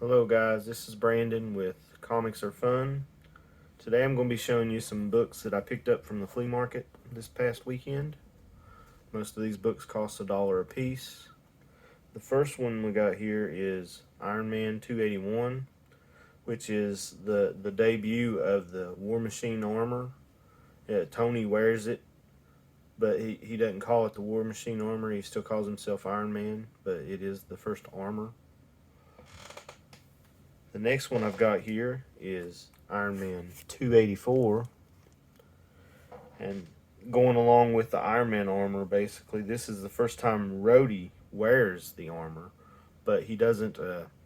Hello guys, this is Brandon with Comics Are Fun. Today I'm going to be showing you some books that I picked up from the flea market this past weekend. Most of these books cost $1 a piece. The first one we got here is Iron Man 281, which is the debut of the War Machine armor. Tony wears it, but he doesn't call it the War Machine armor. He still calls himself Iron Man, but it is the first armor. The next one I've got here is Iron Man 284. And going along with the Iron Man armor, basically, this is the first time Rhodey wears the armor, but he doesn't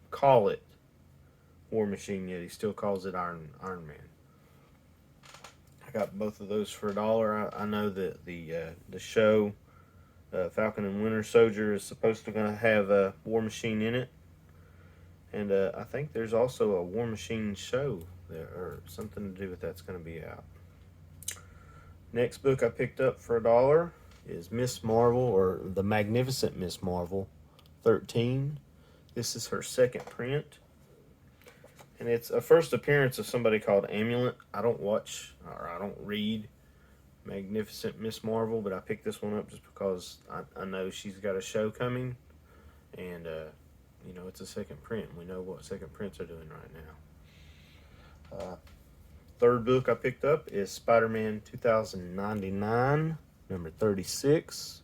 call it War Machine yet. He still calls it Iron Man. I got both of those for $1. I know that the show Falcon and Winter Soldier is supposed to gonna have a War Machine in it. And I think there's also a War Machine show there, or something to do with that's going to be out. Next book I picked up for $1 is Miss Marvel, or The Magnificent Miss Marvel 13. This is her second print. And it's a first appearance of somebody called Amulet. I don't watch, or I don't read Magnificent Miss Marvel, but I picked this one up just because I know she's got a show coming. And, it's a second print. We know what second prints are doing right now. Third book I picked up is Spider-Man 2099, number 36.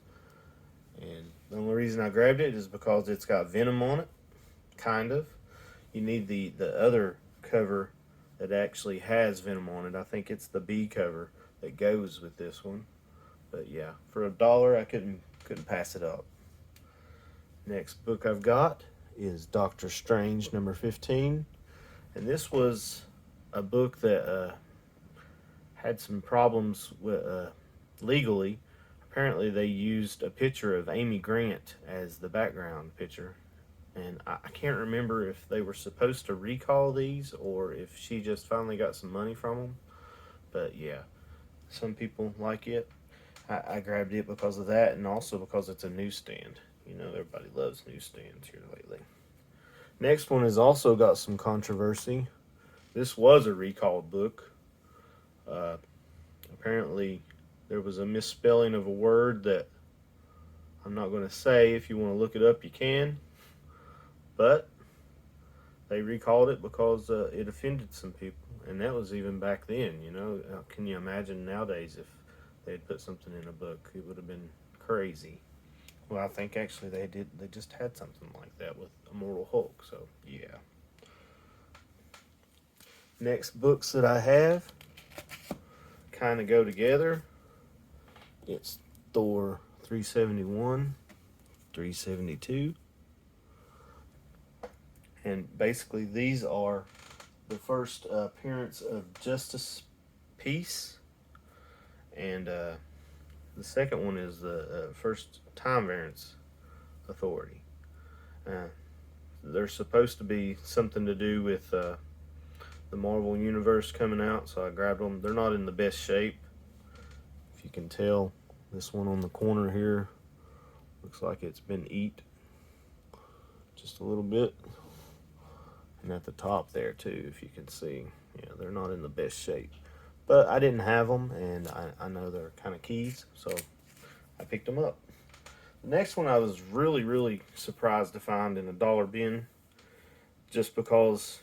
And the only reason I grabbed it is because it's got Venom on it, kind of. You need the other cover that actually has Venom on it. I think it's the B cover that goes with this one. But yeah, for $1, I couldn't pass it up. Next book I've got is Doctor Strange number 15, and this was a book that had some problems with legally. Apparently they used a picture of Amy Grant as the background picture, and I can't remember if they were supposed to recall these or if she just finally got some money from them. But yeah, some people like it. I grabbed it because of that, and also because it's a newsstand. Everybody loves newsstands here lately. Next one has also got some controversy. This was a recalled book. Apparently, there was a misspelling of a word that I'm not going to say. If you want to look it up, you can. But they recalled it because it offended some people. And that was even back then, Can you imagine nowadays if they had put something in a book? It would have been crazy. Well, I think actually they did. They just had something like that with Immortal Hulk. So yeah. Next books that I have kind of go together. It's Thor 371, 372, and basically these are the first appearance of Justice Peace, and the second one is the first Time Variance Authority. They're supposed to be something to do with the Marvel Universe coming out, so I grabbed them. They're not in the best shape. If you can tell, this one on the corner here looks like it's been eat just a little bit. And at the top there too, if you can see. Yeah, they're not in the best shape. But I didn't have them, and I know they're kind of keys, so I picked them up. The next one I was really, really surprised to find in a dollar bin, just because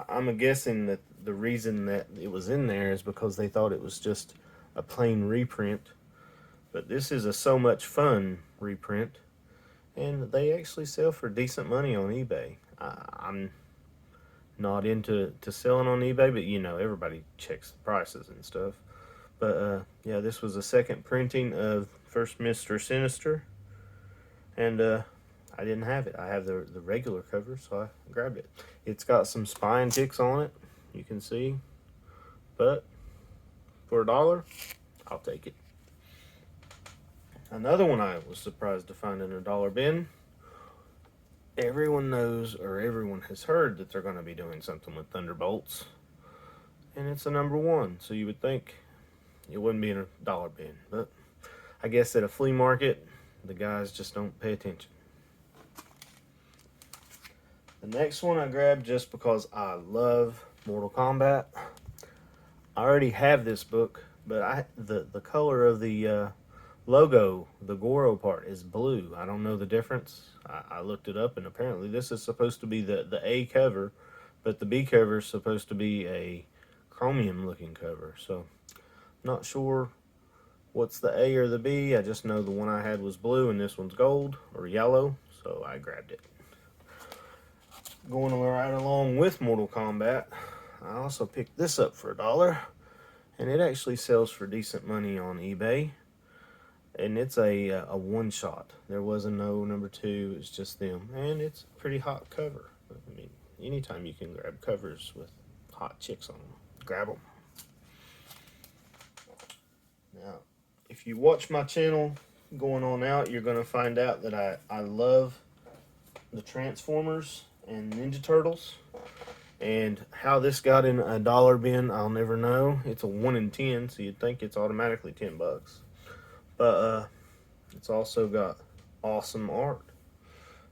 I'm guessing that the reason that it was in there is because they thought it was just a plain reprint. But this is a So Much Fun reprint, and they actually sell for decent money on eBay. I'm not into selling on eBay, but everybody checks the prices and stuff. But yeah, this was a second printing of First Mr. Sinister, and I didn't have it. I have the regular cover, so I grabbed it. It's got some spine ticks on it, you can see, but for $1, I'll take it. Another one I was surprised to find in a dollar bin. Everyone knows, or everyone has heard, that they're going to be doing something with Thunderbolts, and it's a number 1, so you would think it wouldn't be in a dollar bin, but I guess at a flea market the guys just don't pay attention. The next one I grabbed just because I love Mortal Kombat. I already have this book, but the color of the logo, the Goro part, is blue. I don't know the difference. I looked it up, and apparently this is supposed to be the A cover, but the B cover is supposed to be a chromium looking cover. So, not sure what's the A or the B. I just know the one I had was blue, and this one's gold or yellow, so I grabbed it. Going right along with Mortal Kombat, I also picked this up for $1, and it actually sells for decent money on eBay. And it's a one shot. There wasn't no number 2. It's just them, and it's a pretty hot cover. I mean, anytime you can grab covers with hot chicks on them, grab them. Now, if you watch my channel going on out, you're gonna find out that I love the Transformers and Ninja Turtles. And how this got in a dollar bin, I'll never know. It's a 1 in 10, so you'd think it's automatically $10. But it's also got awesome art.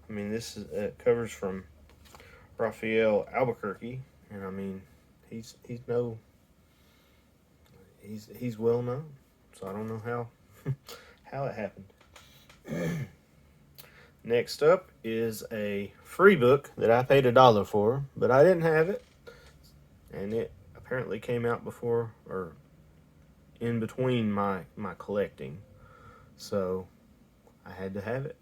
I mean, this is covers from Raphael Albuquerque, and I mean, he's well known. So I don't know how how it happened. Next up is a free book that I paid $1 for, but I didn't have it, and it apparently came out before or in between my collecting, so I had to have it.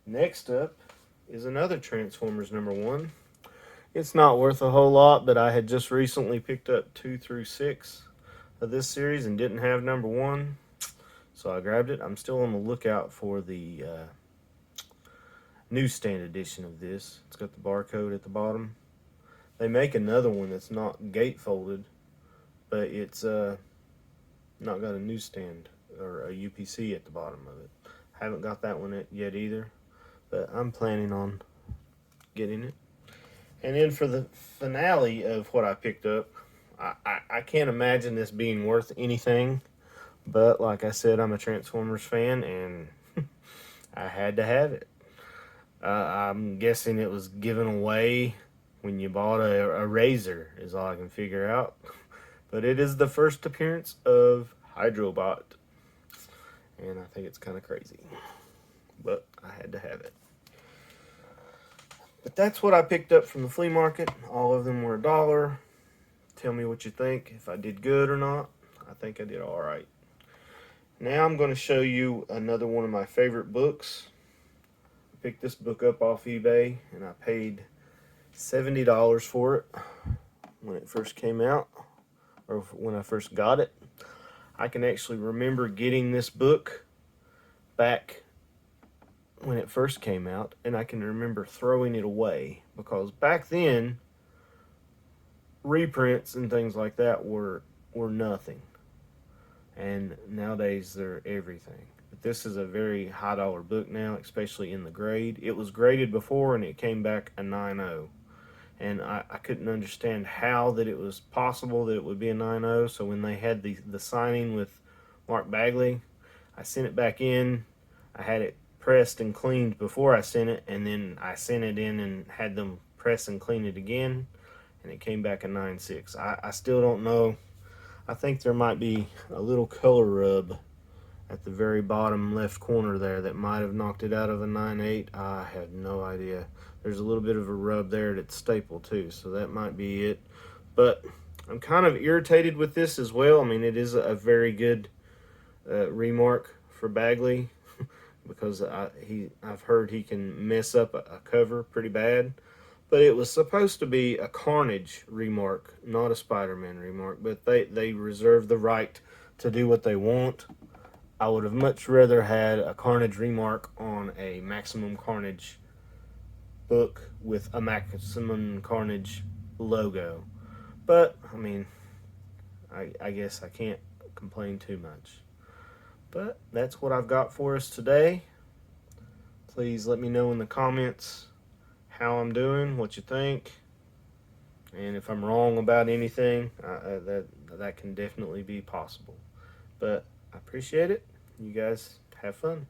Next up is another Transformers #1. It's not worth a whole lot, but I had just recently picked up 2 through 6 of this series and didn't have #1. So I grabbed it. I'm still on the lookout for the newsstand edition of this. It's got the barcode at the bottom. They make another one that's not gatefolded, but it's not got a newsstand or a UPC at the bottom of it. Haven't got that one yet either, but I'm planning on getting it. And then for the finale of what I picked up, I can't imagine this being worth anything. But like I said, I'm a Transformers fan, and I had to have it. I'm guessing it was given away when you bought a Razor, is all I can figure out. But it is the first appearance of Hydrobot, and I think it's kind of crazy. But I had to have it. But that's what I picked up from the flea market. All of them were $1. Tell me what you think, if I did good or not. I think I did all right. Now I'm going to show you another one of my favorite books. I picked this book up off eBay, and I paid $70 for it when it first came out, or when I first got it. I can actually remember getting this book back when it first came out, and I can remember throwing it away, because back then reprints and things like that were nothing. And nowadays they're everything. But this is a very high dollar book now, especially in the grade. It was graded before, and it came back a 9.0. And I couldn't understand how that it was possible that it would be a 9.0. So when they had the signing with Mark Bagley, I sent it back in. I had it pressed and cleaned before I sent it, and then I sent it in and had them press and clean it again, and it came back a 9.6. I still don't know. I think there might be a little color rub at the very bottom left corner there that might have knocked it out of a 9.8. I have no idea. There's a little bit of a rub there at its staple too, so that might be it. But I'm kind of irritated with this as well. I mean, it is a very good remark for Bagley, because I've heard he can mess up a cover pretty bad. But it was supposed to be a Carnage remark, not a Spider-Man remark. But they reserve the right to do what they want. I would have much rather had a Carnage remark on a Maximum Carnage book with a Maximum Carnage logo. But, I mean, I guess I can't complain too much. But that's what I've got for us today. Please let me know in the comments how I'm doing, what you think, and if I'm wrong about anything, that can definitely be possible. But I appreciate it. You guys have fun.